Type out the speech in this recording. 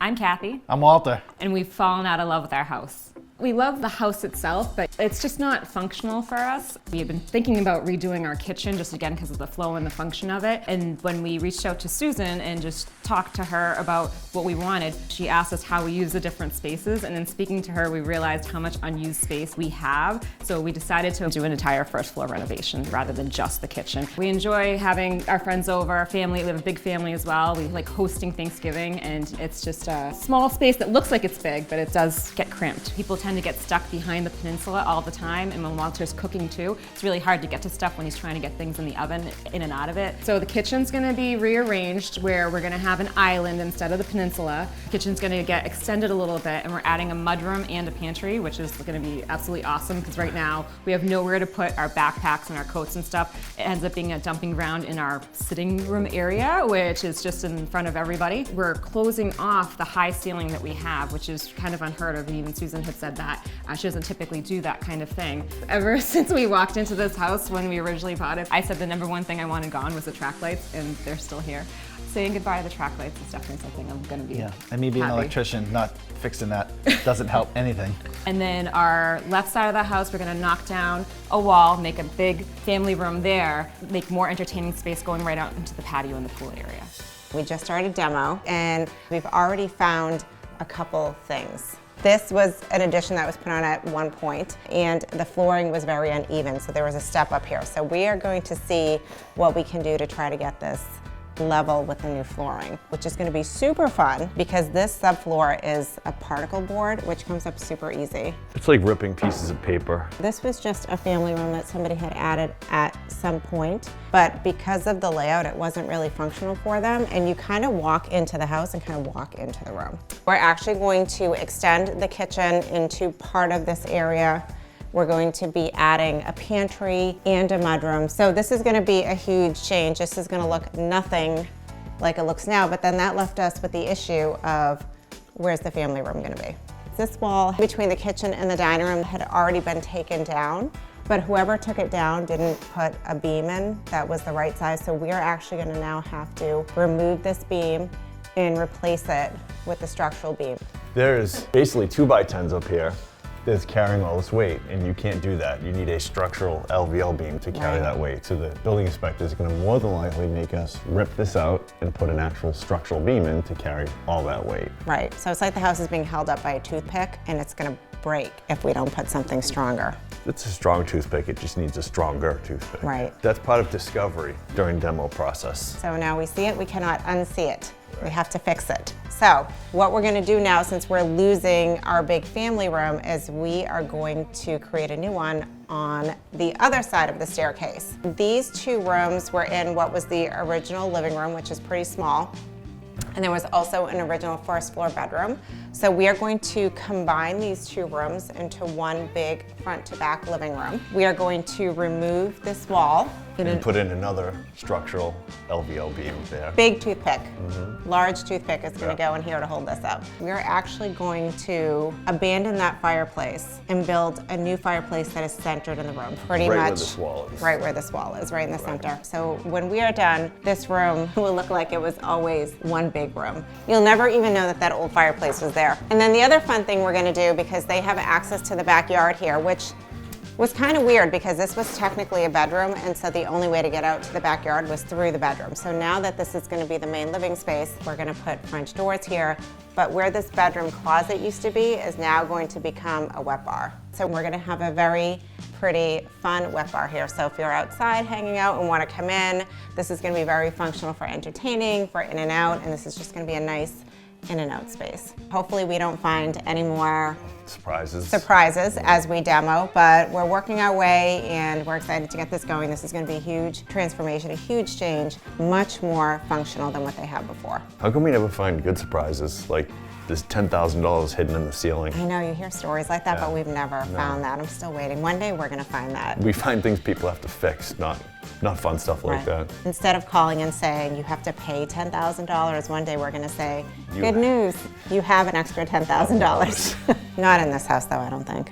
I'm Kathy. I'm Walter. And we've fallen out of love with our house. We love the house itself, but it's just not functional for us. We have been thinking about redoing our kitchen just again because of the flow and the function of it. And when we reached out to Susan and just talked to her about what we wanted, she asked us how we use the different spaces. And in speaking to her, we realized how much unused space we have. So we decided to do an entire first floor renovation rather than just the kitchen. We enjoy having our friends over, our family. We have a big family as well. We like hosting Thanksgiving, and it's just a small space that looks like it's big, but it does get cramped. People tend to get stuck behind the peninsula all the time, and when Walter's cooking too, it's really hard to get to stuff when he's trying to get things in the oven, in and out of it. So the kitchen's gonna be rearranged where we're gonna have an island instead of the peninsula. The kitchen's gonna get extended a little bit, and we're adding a mudroom and a pantry, which is gonna be absolutely awesome because right now we have nowhere to put our backpacks and our coats and stuff. It ends up being a dumping ground in our sitting room area, which is just in front of everybody. We're closing off the high ceiling that we have, which is kind of unheard of, and even Susan had said that. She doesn't typically do that kind of thing. Ever since we walked into this house when we originally bought it, I said the number one thing I wanted gone was the track lights, and they're still here. Saying goodbye to the track lights is definitely something I'm gonna be and me being happy. an electrician, not fixing that doesn't help anything. And then our left side of the house, we're gonna knock down a wall, make a big family room there, make more entertaining space going right out into the patio and the pool area. We just started demo, and we've already found a couple things. This was an addition that was put on at one point, and the flooring was very uneven, so there was a step up here. So we are going to see what we can do to try to get this level with the new flooring, which is going to be super fun because this subfloor is a particle board, which comes up super easy. It's like ripping pieces of paper. This was just a family room that somebody had added at some point, but because of the layout, it wasn't really functional for them, and you kind of walk into the house and kind of walk into the room. We're actually going to extend the kitchen into part of this area. We're going to be adding a pantry and a mudroom. So this is gonna be a huge change. This is gonna look nothing like it looks now, but then that left us with the issue of where's the family room gonna be? This wall between the kitchen and the dining room had already been taken down, but whoever took it down didn't put a beam in that was the right size. So we are actually gonna now have to remove this beam and replace it with a structural beam. There's basically 2x10s up here that's carrying all this weight, and you can't do that. You need a structural LVL beam to carry that weight. So the building inspector is going to more than likely make us rip this out and put an actual structural beam in to carry all that weight. Right, so it's like the house is being held up by a toothpick, and it's going to break if we don't put something stronger. It's a strong toothpick, it just needs a stronger toothpick. Right. That's part of discovery during demo process. So now we see it, we cannot unsee it. We have to fix it. So what we're gonna do now, since we're losing our big family room, is we are going to create a new one on the other side of the staircase. These two rooms were in what was the original living room, which is pretty small. And there was also an original first floor bedroom. So we are going to combine these two rooms into one big front to back living room. We are going to remove this wall. And put in another structural LVL beam there. Big toothpick, large toothpick is gonna go in here to hold this up. We're actually going to abandon that fireplace and build a new fireplace that is centered in the room. Pretty much right where this wall is. Right where this wall is, right in the center. So when we are done, this room will look like it was always one big room. You'll never even know that that old fireplace was there. And then the other fun thing we're gonna do, because they have access to the backyard here, which was kind of weird because this was technically a bedroom, and so the only way to get out to the backyard was through the bedroom. So now that this is going to be the main living space, we're going to put French doors here, but where this bedroom closet used to be is now going to become a wet bar. So we're going to have a very pretty, fun wet bar here. So if you're outside hanging out and want to come in, this is going to be very functional for entertaining, for in and out, and this is just going to be a nice in and out space. Hopefully we don't find any more surprises as we demo, but we're working our way and we're excited to get this going. This is going to be a huge transformation, a huge change, much more functional than what they had before. How come we never find good surprises? Like there's $10,000 hidden in the ceiling. I know, you hear stories like that, but we've never found that. I'm still waiting. One day we're going to find that. We find things people have to fix, not fun stuff like that. Instead of calling and saying you have to pay $10,000, one day we're going to say, good news, you have an extra $10,000. Not in this house though, I don't think.